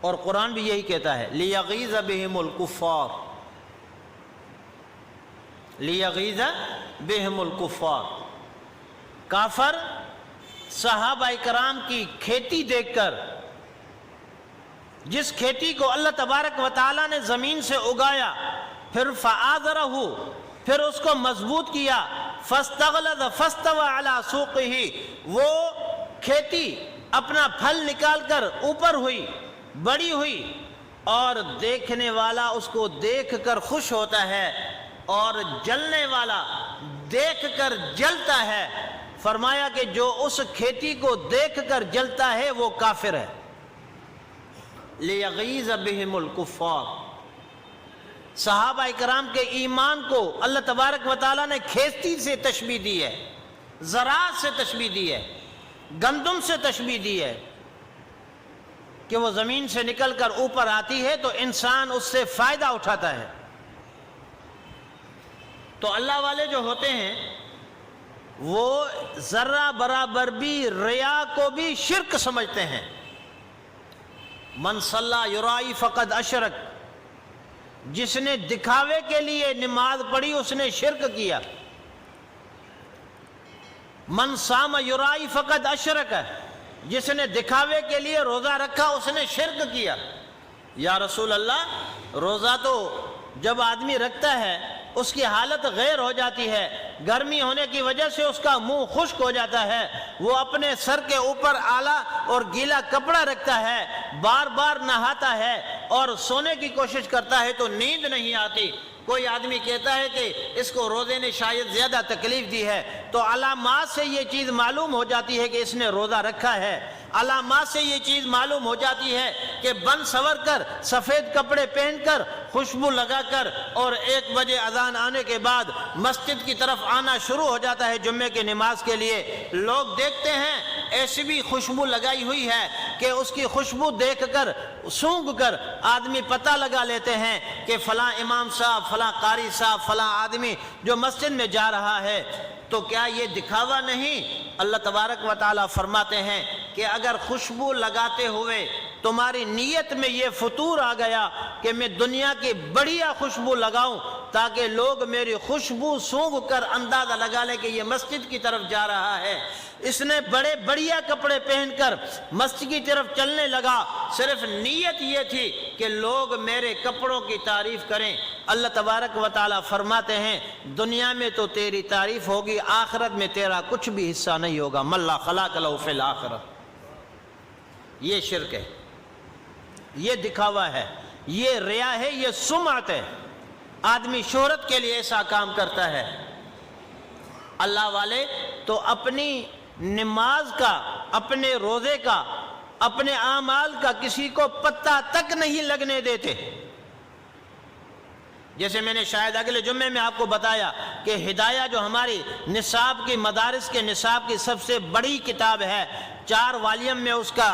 اور قرآن بھی یہی کہتا ہے لیغیظ بہم الکفار، لیغیظ بہم الکفار۔ کافر صحابہ کرام کی کھیتی دیکھ کر، جس کھیتی کو اللہ تبارک و تعالیٰ نے زمین سے اگایا، پھر فآذرہ، پھر اس کو مضبوط کیا، فاستغلظ فاستوى علی سوقہ، وہ کھیتی اپنا پھل نکال کر اوپر ہوئی، بڑی ہوئی، اور دیکھنے والا اس کو دیکھ کر خوش ہوتا ہے اور جلنے والا دیکھ کر جلتا ہے۔ فرمایا کہ جو اس کھیتی کو دیکھ کر جلتا ہے وہ کافر ہے۔ لیغیظ بہم الکفار۔ صحابہ کرام کے ایمان کو اللہ تبارک و تعالیٰ نے کھیتی سے تشبیہ دی ہے، زراعت سے تشبیہ دی ہے، گندم سے تشبیہ دی ہے کہ وہ زمین سے نکل کر اوپر آتی ہے تو انسان اس سے فائدہ اٹھاتا ہے۔ تو اللہ والے جو ہوتے ہیں وہ ذرہ برابر بھی ریا کو بھی شرک سمجھتے ہیں۔ من صلی یرائی فقد اشرک، جس نے دکھاوے کے لیے نماز پڑھی اس نے شرک کیا۔ من صام یرائی فقد اشرک، جس نے دکھاوے کے لیے روزہ رکھا اس نے شرک کیا۔ یا رسول اللہ، روزہ تو جب آدمی رکھتا ہے اس کی حالت غیر ہو جاتی ہے، گرمی ہونے کی وجہ سے اس کا منہ خشک ہو جاتا ہے، وہ اپنے سر کے اوپر آلہ اور گیلا کپڑا رکھتا ہے، بار بار نہاتا ہے اور سونے کی کوشش کرتا ہے تو نیند نہیں آتی۔ کوئی آدمی کہتا ہے کہ اس کو روزے نے شاید زیادہ تکلیف دی ہے، تو علامات سے یہ چیز معلوم ہو جاتی ہے کہ اس نے روزہ رکھا ہے۔ علامات سے یہ چیز معلوم ہو جاتی ہے کہ بن سور کر، سفید کپڑے پہن کر، خوشبو لگا کر، اور 1 بجے اذان آنے کے بعد مسجد کی طرف آنا شروع ہو جاتا ہے جمعے کی نماز کے لیے۔ لوگ دیکھتے ہیں ایسی بھی خوشبو لگائی ہوئی ہے کہ اس کی خوشبو دیکھ کر، سونگھ کر آدمی پتہ لگا لیتے ہیں کہ فلاں امام صاحب، فلاں قاری صاحب، فلاں آدمی جو مسجد میں جا رہا ہے۔ تو کیا یہ دکھاوا نہیں؟ اللہ تبارک و تعالیٰ فرماتے ہیں کہ اگر خوشبو لگاتے ہوئے تمہاری نیت میں یہ فطور آ گیا کہ میں دنیا کی بڑھیا خوشبو لگاؤں تاکہ لوگ میری خوشبو سونگھ کر اندازہ لگا لیں کہ یہ مسجد کی طرف جا رہا ہے، اس نے بڑے بڑھیا کپڑے پہن کر مسجد کی طرف چلنے لگا، صرف نیت یہ تھی کہ لوگ میرے کپڑوں کی تعریف کریں۔ اللہ تبارک و تعالیٰ فرماتے ہیں دنیا میں تو تیری تعریف ہوگی، آخرت میں تیرا کچھ بھی حصہ نہیں ہوگا۔ من لا خلاق له فی الآخرہ۔ یہ شرک ہے، یہ دکھاوا ہے، یہ ریا ہے، یہ سمعت ہے۔ آدمی شہرت کے لیے ایسا کام کرتا ہے۔ اللہ والے تو اپنی نماز کا، اپنے روزے کا، اپنے اعمال کا کسی کو پتہ تک نہیں لگنے دیتے۔ جیسے میں نے شاید اگلے جمعے میں آپ کو بتایا کہ ہدایہ جو ہماری نصاب کی، مدارس کے نصاب کی سب سے بڑی کتاب ہے، 4 والیوم میں اس کا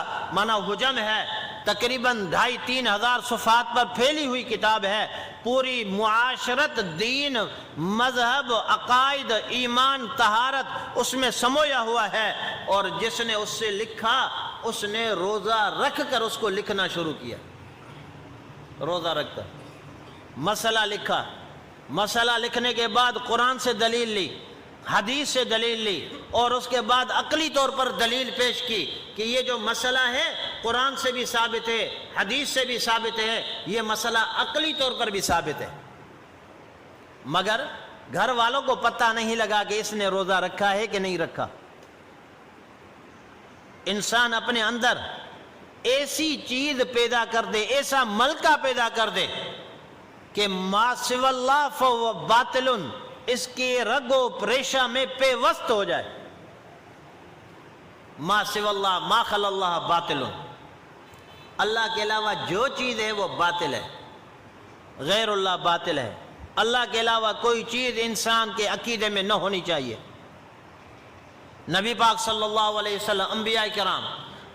حجم ہے، تقریباً 2500-3000 ہزار صفحات پر پھیلی ہوئی کتاب ہے۔ پوری معاشرت، دین، مذہب، عقائد، ایمان، طہارت اس میں سمویا ہوا ہے، اور جس نے اس سے لکھا اس نے روزہ رکھ کر اس کو لکھنا شروع کیا۔ روزہ رکھ کر مسئلہ لکھا، مسئلہ لکھنے کے بعد قرآن سے دلیل لی، حدیث سے دلیل لی، اور اس کے بعد عقلی طور پر دلیل پیش کی کہ یہ جو مسئلہ ہے قرآن سے بھی ثابت ہے، حدیث سے بھی ثابت ہے، یہ مسئلہ عقلی طور پر بھی ثابت ہے۔ مگر گھر والوں کو پتہ نہیں لگا کہ اس نے روزہ رکھا ہے کہ نہیں رکھا۔ انسان اپنے اندر ایسی چیز پیدا کر دے، ایسا ملکہ پیدا کر دے کہ ما سوی اللہ فہو باطل، اس کی رگ و ریشہ میں پیوست ہو جائے۔ ما سوی اللہ، ما خل اللہ باطل، اللہ کے علاوہ جو چیز ہے وہ باطل ہے، غیر اللہ باطل ہے۔ اللہ کے علاوہ کوئی چیز انسان کے عقیدے میں نہ ہونی چاہیے۔ نبی پاک صلی اللہ علیہ وسلم، انبیاء کرام،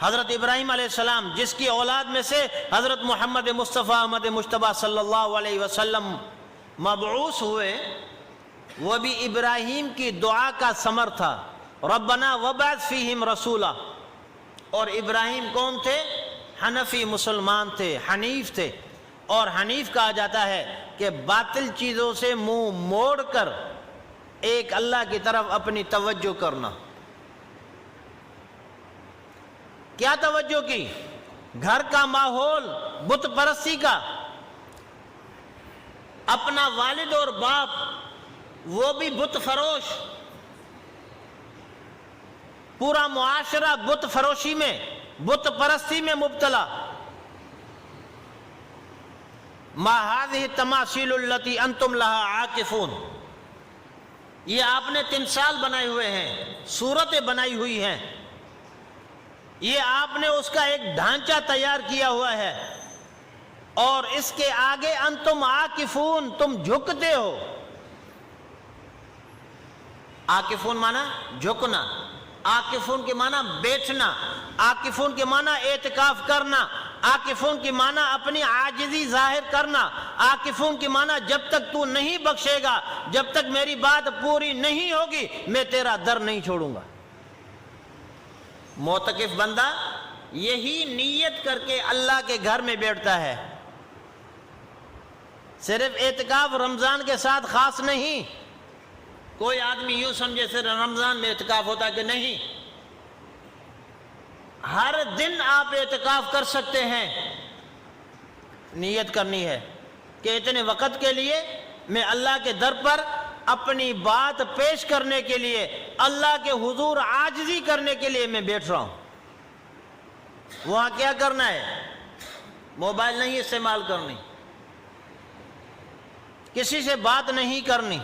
حضرت ابراہیم علیہ السلام جس کی اولاد میں سے حضرت محمد مصطفیٰ احمد مجتبیٰ صلی اللہ علیہ وسلم مبعوث ہوئے، وہ بھی ابراہیم کی دعا کا ثمر تھا، ربنا وابعث فیہم رسولا۔ اور ابراہیم کون تھے؟ حنفی مسلمان تھے، حنیف تھے، اور حنیف کہا جاتا ہے کہ باطل چیزوں سے منہ موڑ کر ایک اللہ کی طرف اپنی توجہ کرنا۔ کیا توجہ کی؟ گھر کا ماحول بت پرستی کا، اپنا والد اور باپ وہ بھی بت فروش، پورا معاشرہ بت فروشی میں، بت پرستی میں مبتلا۔ ما هذه التماثيل التي انتم لها عاکفون، یہ آپ نے تمثال بنائے ہوئے ہیں، صورتیں بنائی ہوئی ہیں، یہ آپ نے اس کا ایک ڈھانچہ تیار کیا ہوا ہے، اور اس کے آگے انتم عاکفون، تم جھکتے ہو۔ عاکفون مانا جھکنا، عاکفون کے معنی بیٹھنا، عاکفون کے معنی اعتکاف کرنا، عاکفون کی معنی اپنی عاجزی ظاہر کرنا، عاکفون کی معنی جب تک تو نہیں بخشے گا، جب تک میری بات پوری نہیں ہوگی، میں تیرا در نہیں چھوڑوں گا۔ معتکف بندہ یہی نیت کر کے اللہ کے گھر میں بیٹھتا ہے۔ صرف اعتکاف رمضان کے ساتھ خاص نہیں، کوئی آدمی یوں سمجھے صرف رمضان میں اعتکاف ہوتا کہ نہیں، ہر دن آپ اعتکاف کر سکتے ہیں۔ نیت کرنی ہے کہ اتنے وقت کے لیے میں اللہ کے در پر اپنی بات پیش کرنے کے لیے، اللہ کے حضور عاجزی کرنے کے لیے میں بیٹھ رہا ہوں۔ وہاں کیا کرنا ہے؟ موبائل نہیں استعمال کرنی، کسی سے بات نہیں کرنی۔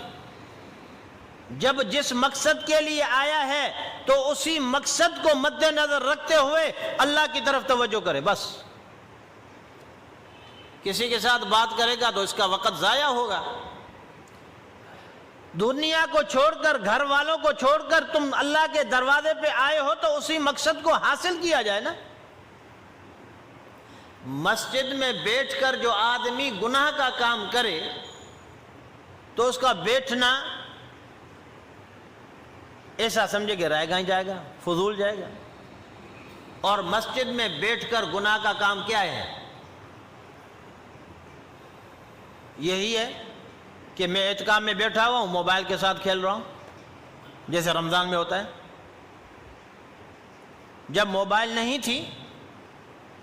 جب جس مقصد کے لیے آیا ہے تو اسی مقصد کو مد نظر رکھتے ہوئے اللہ کی طرف توجہ کرے، بس۔ کسی کے ساتھ بات کرے گا تو اس کا وقت ضائع ہوگا۔ دنیا کو چھوڑ کر، گھر والوں کو چھوڑ کر تم اللہ کے دروازے پہ آئے ہو تو اسی مقصد کو حاصل کیا جائے نا۔ مسجد میں بیٹھ کر جو آدمی گناہ کا کام کرے تو اس کا بیٹھنا ایسا سمجھے کہ رہے گا ہی جائے گا، فضول جائے گا۔ اور مسجد میں بیٹھ کر گناہ کا کام کیا ہے؟ یہی ہے کہ میں اعتکاف میں بیٹھا ہوا ہوں، موبائل کے ساتھ کھیل رہا ہوں، جیسے رمضان میں ہوتا ہے۔ جب موبائل نہیں تھی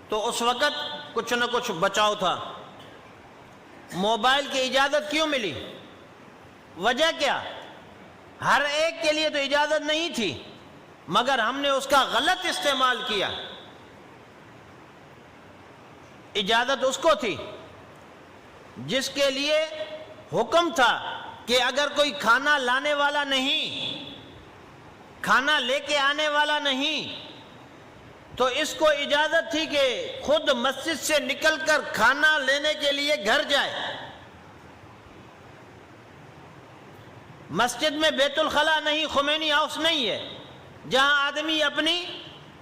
تو اس وقت کچھ نہ کچھ بچاؤ تھا۔ موبائل کی اجازت کیوں ملی؟ وجہ کیا؟ ہر ایک کے لیے تو اجازت نہیں تھی، مگر ہم نے اس کا غلط استعمال کیا۔ اجازت اس کو تھی جس کے لیے حکم تھا کہ اگر کوئی کھانا لانے والا نہیں، کھانا لے کے آنے والا نہیں، تو اس کو اجازت تھی کہ خود مسجد سے نکل کر کھانا لینے کے لیے گھر جائے۔ مسجد میں بیت الخلا نہیں، خمینی ہاؤس نہیں ہے جہاں آدمی اپنی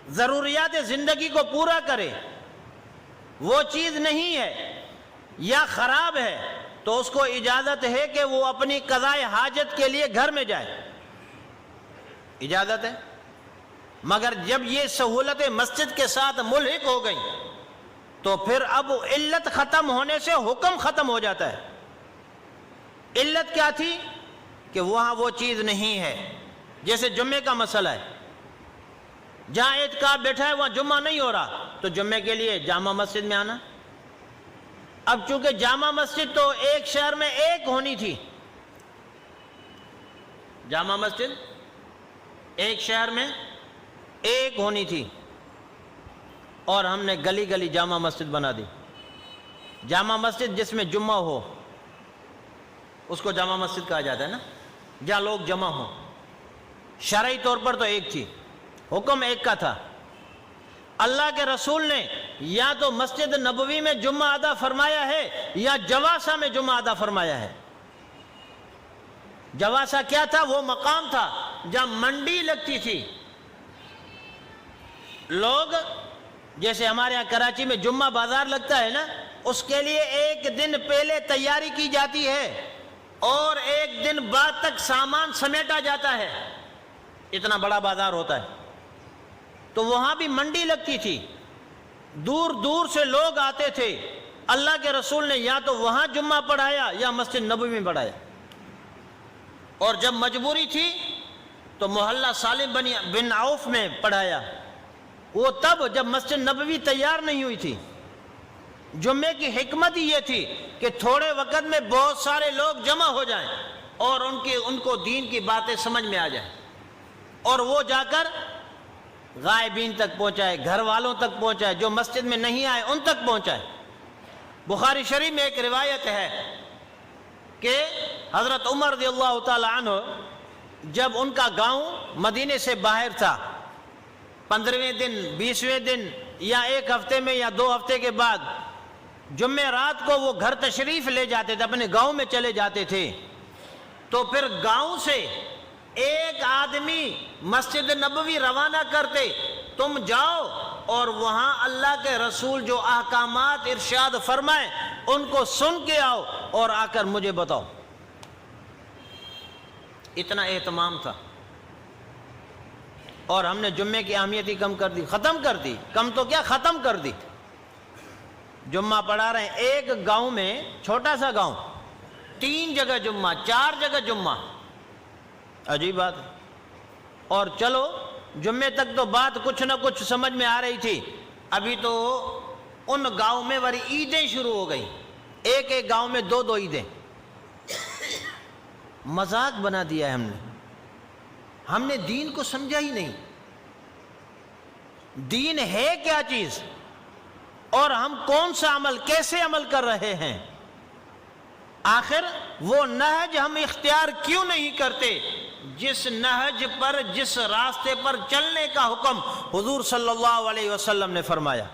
ضروریات زندگی کو پورا کرے، وہ چیز نہیں ہے، یا خراب ہے تو اس کو اجازت ہے کہ وہ اپنی قضاء حاجت کے لیے گھر میں جائے، اجازت ہے۔ مگر جب یہ سہولتیں مسجد کے ساتھ ملحق ہو گئیں تو پھر اب علت ختم ہونے سے حکم ختم ہو جاتا ہے۔ علت کیا تھی؟ کہ وہاں وہ چیز نہیں ہے۔ جیسے جمعے کا مسئلہ ہے، جہاں اعتکاف بیٹھا ہے وہاں جمعہ نہیں ہو رہا تو جمعے کے لیے جامع مسجد میں آنا۔ اب چونکہ جامع مسجد تو ایک شہر میں ایک ہونی تھی، جامع مسجد ایک شہر میں ایک ہونی تھی، اور ہم نے گلی گلی جامع مسجد بنا دی۔ جامع مسجد جس میں جمعہ ہو اس کو جامع مسجد کہا جاتا ہے نا، جہاں لوگ جمع ہوں۔ شرعی طور پر تو ایک تھی، حکم ایک کا تھا۔ اللہ کے رسول نے یا تو مسجد نبوی میں جمعہ ادا فرمایا ہے یا جواسہ میں جمعہ ادا فرمایا ہے۔ جواسہ کیا تھا؟ وہ مقام تھا جہاں منڈی لگتی تھی، لوگ جیسے ہمارے یہاں کراچی میں جمعہ بازار لگتا ہے نا، اس کے لیے ایک دن پہلے تیاری کی جاتی ہے اور ایک دن بعد تک سامان سمیٹا جاتا ہے، اتنا بڑا بازار ہوتا ہے۔ تو وہاں بھی منڈی لگتی تھی، دور دور سے لوگ آتے تھے، اللہ کے رسول نے یا تو وہاں جمعہ پڑھایا یا مسجد نبوی میں پڑھایا، اور جب مجبوری تھی تو محلہ سالم بن عوف میں پڑھایا، وہ تب جب مسجد نبوی تیار نہیں ہوئی تھی۔ جمعے کی حکمت ہی یہ تھی کہ تھوڑے وقت میں بہت سارے لوگ جمع ہو جائیں اور ان کو دین کی باتیں سمجھ میں آ جائیں، اور وہ جا کر غائبین تک پہنچائے، گھر والوں تک پہنچائے، جو مسجد میں نہیں آئے ان تک پہنچائے۔ بخاری شریف میں ایک روایت ہے کہ حضرت عمر رضی اللہ تعالی عنہ جب ان کا گاؤں مدینے سے باہر تھا، 15ویں دن 20ویں دن یا ایک ہفتے میں یا 2 ہفتے کے بعد جمعہ رات کو وہ گھر تشریف لے جاتے تھے، اپنے گاؤں میں چلے جاتے تھے، تو پھر گاؤں سے ایک آدمی مسجد نبوی روانہ کرتے، تم جاؤ اور وہاں اللہ کے رسول جو احکامات ارشاد فرمائے ان کو سن کے آؤ اور آ کر مجھے بتاؤ۔ اتنا اہتمام تھا، اور ہم نے جمعے کی اہمیت ہی کم کر دی، ختم کر دی، کم تو کیا ختم کر دی۔ جمعہ پڑھا رہے ہیں ایک گاؤں میں، چھوٹا سا گاؤں، 3 جگہ جمعہ، 4 جگہ جمعہ، عجیب بات ہے۔ اور چلو جمعے تک تو بات کچھ نہ کچھ سمجھ میں آ رہی تھی، ابھی تو ان گاؤں میں بڑی عیدیں شروع ہو گئی، ایک ایک گاؤں میں 2 عیدیں۔ مذاق بنا دیا ہے ہم نے دین کو سمجھا ہی نہیں۔ دین ہے کیا چیز، اور ہم کون سا عمل، کیسے عمل کر رہے ہیں؟ آخر وہ نہج ہم اختیار کیوں نہیں کرتے جس نہج پر، جس راستے پر چلنے کا حکم حضور صلی اللہ علیہ وسلم نے فرمایا۔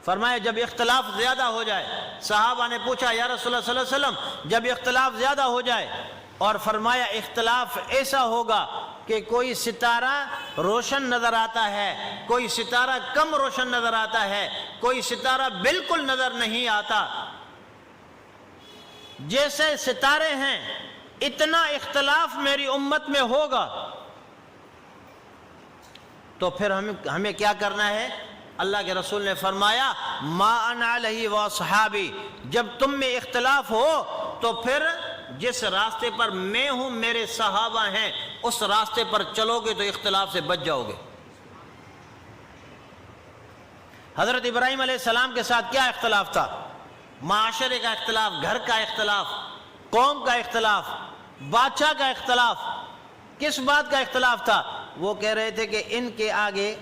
فرمایا جب اختلاف زیادہ ہو جائے، صحابہ نے پوچھا یا رسول اللہ صلی اللہ علیہ وسلم جب اختلاف زیادہ ہو جائے، اور فرمایا اختلاف ایسا ہوگا کہ کوئی ستارہ روشن نظر آتا ہے، کوئی ستارہ کم روشن نظر آتا ہے، کوئی ستارہ بالکل نظر نہیں آتا، جیسے ستارے ہیں اتنا اختلاف میری امت میں ہوگا، تو پھر ہمیں کیا کرنا ہے؟ اللہ کے رسول نے فرمایا ما انا علیہ واصحابی، جب تم میں اختلاف ہو تو پھر جس راستے پر میں ہوں، میرے صحابہ ہیں، اس راستے پر چلو گے تو اختلاف سے بچ جاؤ گے۔ حضرت ابراہیم علیہ السلام کے ساتھ کیا اختلاف تھا؟ معاشرے کا اختلاف، گھر کا اختلاف، قوم کا اختلاف، بادشاہ کا اختلاف۔ کس بات کا اختلاف تھا؟ وہ کہہ رہے تھے کہ ان کے آگے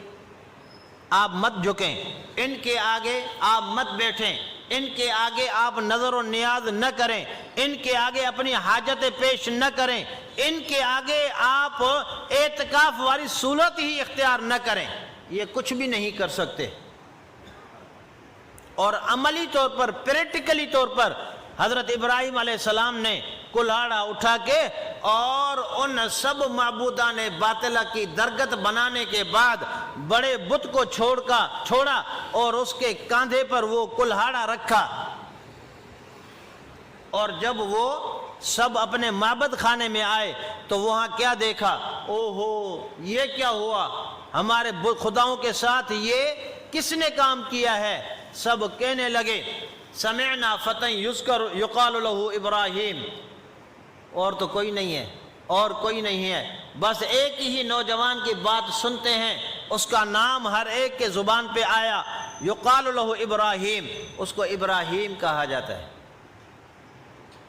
آپ مت جھکیں، ان کے آگے آپ مت بیٹھیں، ان کے آگے آپ نظر و نیاز نہ کریں، ان کے آگے اپنی حاجتیں پیش نہ کریں، ان کے آگے آپ اعتکاف والی صورت ہی اختیار نہ کریں، یہ کچھ بھی نہیں کر سکتے۔ اور عملی طور پر، پریکٹیکلی طور پر حضرت ابراہیم علیہ السلام نے کلہاڑا اٹھا کے اور ان سب معبودان باطلہ کی درگت بنانے کے بعد بڑے بت کو چھوڑا اور اس کے کاندھے پر وہ کلہاڑا رکھا، اور جب وہ سب اپنے معبد خانے میں آئے تو وہاں کیا دیکھا؟ اوہو یہ کیا ہوا، ہمارے خداؤں کے ساتھ یہ کس نے کام کیا ہے؟ سب کہنے لگے سمعنا فتى یذکر یقال له ابراہیم، اور تو کوئی نہیں ہے، اور کوئی نہیں ہے، بس ایک ہی نوجوان کی بات سنتے ہیں، اس کا نام ہر ایک کے زبان پہ آیا، یقال له ابراہیم، اس کو ابراہیم کہا جاتا ہے،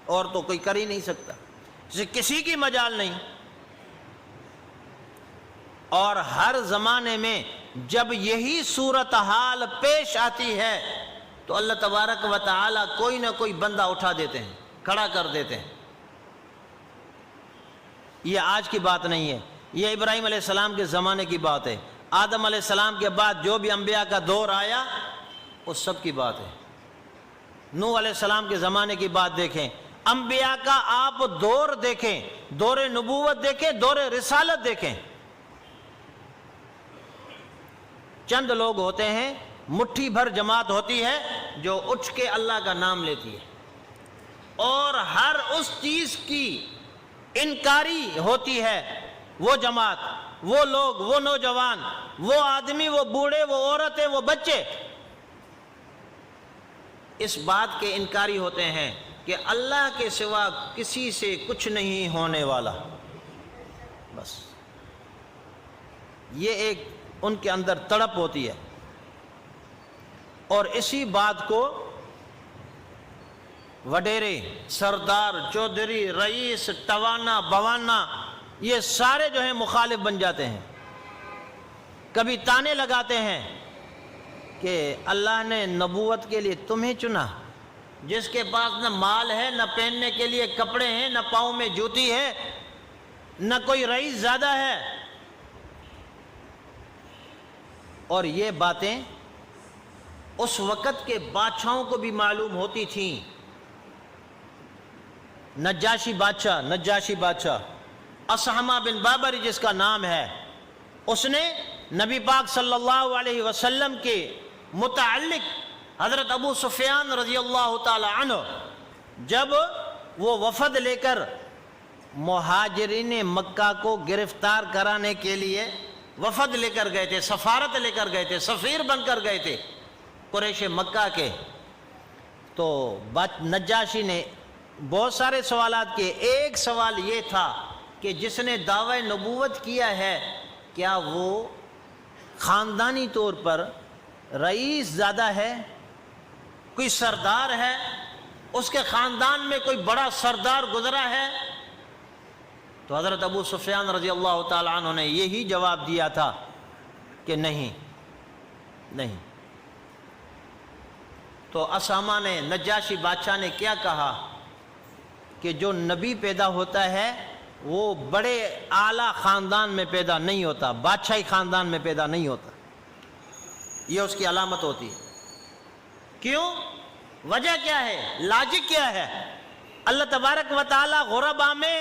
اور تو کوئی کر ہی نہیں سکتا، کسی کی مجال نہیں۔ اور ہر زمانے میں جب یہی صورتحال پیش آتی ہے تو اللہ تبارک و تعالی کوئی نہ کوئی بندہ اٹھا دیتے ہیں، کھڑا کر دیتے ہیں۔ یہ آج کی بات نہیں ہے، یہ ابراہیم علیہ السلام کے زمانے کی بات ہے۔ آدم علیہ السلام کے بعد جو بھی انبیاء کا دور آیا اس سب کی بات ہے۔ نوح علیہ السلام کے زمانے کی بات دیکھیں، انبیاء کا آپ دور دیکھیں، دور نبوت دیکھیں، دور رسالت دیکھیں، چند لوگ ہوتے ہیں، مٹھی بھر جماعت ہوتی ہے جو اٹھ کے اللہ کا نام لیتی ہے، اور ہر اس چیز کی انکاری ہوتی ہے وہ جماعت وہ لوگ، وہ نوجوان، وہ آدمی، وہ بوڑھے، وہ عورتیں، وہ بچے اس بات کے انکاری ہوتے ہیں کہ اللہ کے سوا کسی سے کچھ نہیں ہونے والا. بس یہ ایک ان کے اندر تڑپ ہوتی ہے، اور اسی بات کو وڈیرے، سردار، چودھری، رئیس، ٹوانا، بوانا، یہ سارے جو ہیں مخالف بن جاتے ہیں. کبھی تانے لگاتے ہیں کہ اللہ نے نبوت کے لیے تمہیں چنا، جس کے پاس نہ مال ہے، نہ پہننے کے لیے کپڑے ہیں، نہ پاؤں میں جوتی ہے، نہ کوئی رئیس زیادہ ہے. اور یہ باتیں اس وقت کے بادشاہوں کو بھی معلوم ہوتی تھیں. نجاشی بادشاہ اصحمہ بن بابر جس کا نام ہے، اس نے نبی پاک صلی اللہ علیہ وسلم کے متعلق حضرت ابو سفیان رضی اللہ تعالی عنہ جب وہ وفد لے کر مہاجرین مکہ کو گرفتار کرانے کے لیے وفد لے کر گئے تھے، سفارت لے کر گئے تھے، سفیر بن کر گئے تھے قریش مکہ کے، تو نجاشی نے بہت سارے سوالات کیے. ایک سوال یہ تھا کہ جس نے دعوی نبوت کیا ہے کیا وہ خاندانی طور پر رئیس زیادہ ہے، کوئی سردار ہے، اس کے خاندان میں کوئی بڑا سردار گزرا ہے؟ تو حضرت ابو سفیان رضی اللہ تعالیٰ عنہ نے یہی جواب دیا تھا کہ نہیں. تو اسامہ نے، نجاشی بادشاہ نے کیا کہا کہ جو نبی پیدا ہوتا ہے وہ بڑے اعلیٰ خاندان میں پیدا نہیں ہوتا، بادشاہی خاندان میں پیدا نہیں ہوتا. یہ اس کی علامت ہوتی ہے. کیوں؟ وجہ کیا ہے؟ لاجک کیا ہے؟ اللہ تبارک و تعالی غربا میں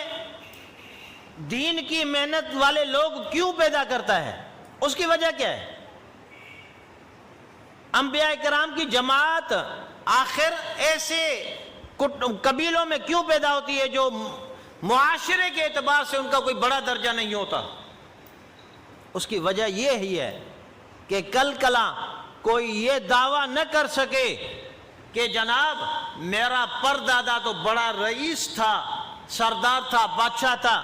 دین کی محنت والے لوگ کیوں پیدا کرتا ہے؟ اس کی وجہ کیا ہے؟ انبیاء کرام کی جماعت آخر ایسے قبیلوں میں کیوں پیدا ہوتی ہے جو معاشرے کے اعتبار سے ان کا کوئی بڑا درجہ نہیں ہوتا؟ اس کی وجہ یہ ہی ہے کہ کل کلا کوئی یہ دعویٰ نہ کر سکے کہ جناب میرا پردادا تو بڑا رئیس تھا، سردار تھا، بادشاہ تھا،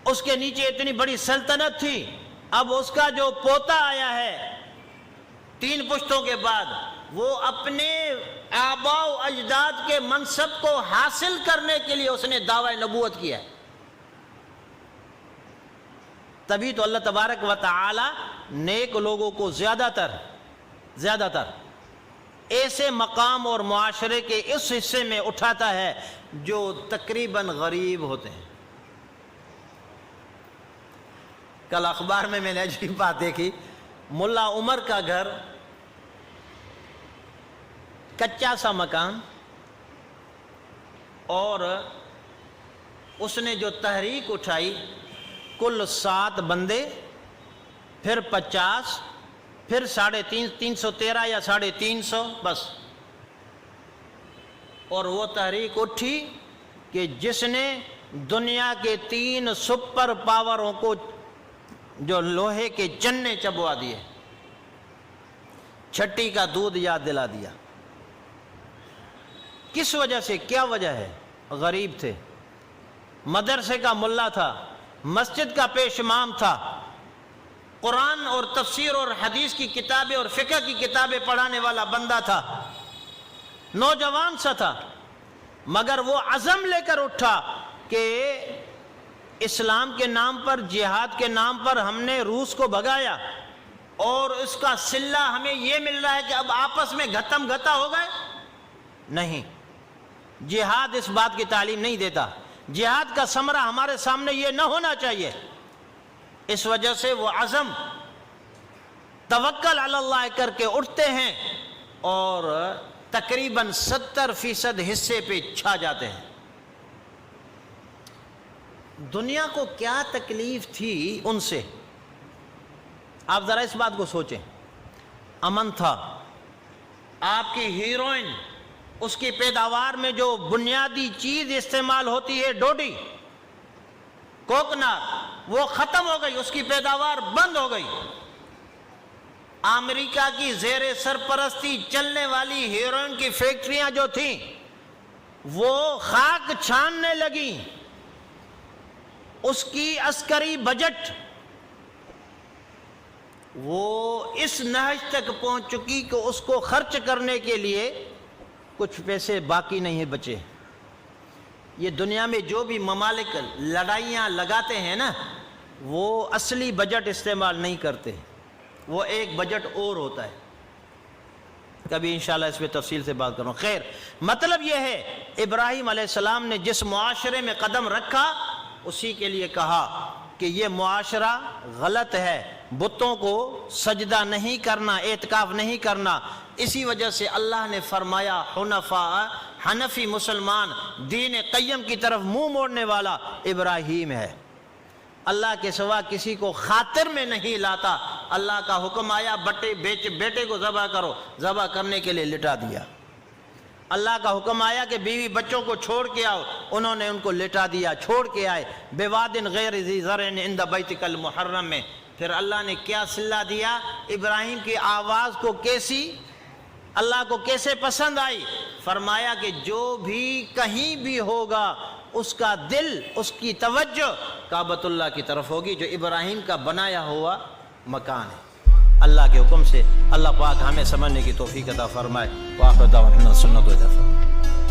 اس کے نیچے اتنی بڑی سلطنت تھی، اب اس کا جو پوتا آیا ہے 3 پشتوں کے بعد وہ اپنے آباء و اجداد کے منصب کو حاصل کرنے کے لیے اس نے دعوی نبوت کیا ہے. تبھی تو اللہ تبارک و تعالی نیک لوگوں کو زیادہ تر ایسے مقام اور معاشرے کے اس حصے میں اٹھاتا ہے جو تقریباً غریب ہوتے ہیں. کل اخبار میں نے عجیب بات دیکھی، ملا عمر کا گھر، کچا سا مکان، اور اس نے جو تحریک اٹھائی کل 7 بندے، پھر 50، پھر 313 یا 350 بس. اور وہ تحریک اٹھی کہ جس نے دنیا کے 3 سپر پاوروں کو جو لوہے کے چنے چبوا دیے، چھٹی کا دودھ یاد دلا دیا. کس وجہ سے؟ کیا وجہ ہے؟ غریب تھے، مدرسے کا ملا تھا، مسجد کا پیش امام تھا، قرآن اور تفسیر اور حدیث کی کتابیں اور فقہ کی کتابیں پڑھانے والا بندہ تھا، نوجوان سا تھا، مگر وہ عزم لے کر اٹھا کہ اسلام کے نام پر، جہاد کے نام پر ہم نے روس کو بھگایا، اور اس کا صلہ ہمیں یہ مل رہا ہے کہ اب آپس میں گھتم گھتا ہو گئے. نہیں، جہاد اس بات کی تعلیم نہیں دیتا. جہاد کا ثمرہ ہمارے سامنے یہ نہ ہونا چاہیے. اس وجہ سے وہ عزم توکل علی اللہ کر کے اٹھتے ہیں اور تقریباً 70% حصے پہ چھا جاتے ہیں. دنیا کو کیا تکلیف تھی ان سے؟ آپ ذرا اس بات کو سوچیں. امن تھا، آپ کی ہیروئن، اس کی پیداوار میں جو بنیادی چیز استعمال ہوتی ہے ڈوڈی، کوکنار، وہ ختم ہو گئی، اس کی پیداوار بند ہو گئی۔ امریکہ کی زیر سرپرستی چلنے والی ہیروئن کی فیکٹریاں جو تھیں وہ خاک چھاننے لگیں، اس کی عسکری بجٹ وہ اس نہج تک پہنچ چکی کہ اس کو خرچ کرنے کے لیے کچھ پیسے باقی نہیں بچے۔ یہ دنیا میں جو بھی ممالک لڑائیاں لگاتے ہیں نا، وہ اصلی بجٹ استعمال نہیں کرتے، وہ ایک بجٹ اور ہوتا ہے۔ کبھی انشاءاللہ اس پہ تفصیل سے بات کروں۔ خیر، مطلب یہ ہے ابراہیم علیہ السلام نے جس معاشرے میں قدم رکھا اسی کے لیے کہا کہ یہ معاشرہ غلط ہے، بتوں کو سجدہ نہیں کرنا، اعتکاف نہیں کرنا۔ اسی وجہ سے اللہ نے فرمایا حنفی مسلمان دین قیم کی طرف منہ موڑنے والا ابراہیم ہے، اللہ کے سوا کسی کو خاطر میں نہیں لاتا۔ اللہ کا حکم آیا بیٹے کو ذبح کرو، ذبح کرنے کے لیے لٹا دیا۔ اللہ کا حکم آیا کہ بیوی بچوں کو چھوڑ کے آؤ، انہوں نے ان کو لٹا دیا، چھوڑ کے آئے بوادٍ غیر ذی زرع عند بیتک المحرم میں۔ پھر اللہ نے کیا صلہ دیا؟ ابراہیم کی آواز کو کیسی اللہ کو کیسے پسند آئی؟ فرمایا کہ جو بھی کہیں بھی ہوگا اس کا دل، اس کی توجہ کعبۃ اللہ کی طرف ہوگی، جو ابراہیم کا بنایا ہوا مکان ہے۔ اللہ کے حکم سے اللہ پاک ہمیں سمجھنے کی توفیق عطا فرمائے۔ وآخر دعوانا الحمدللہ۔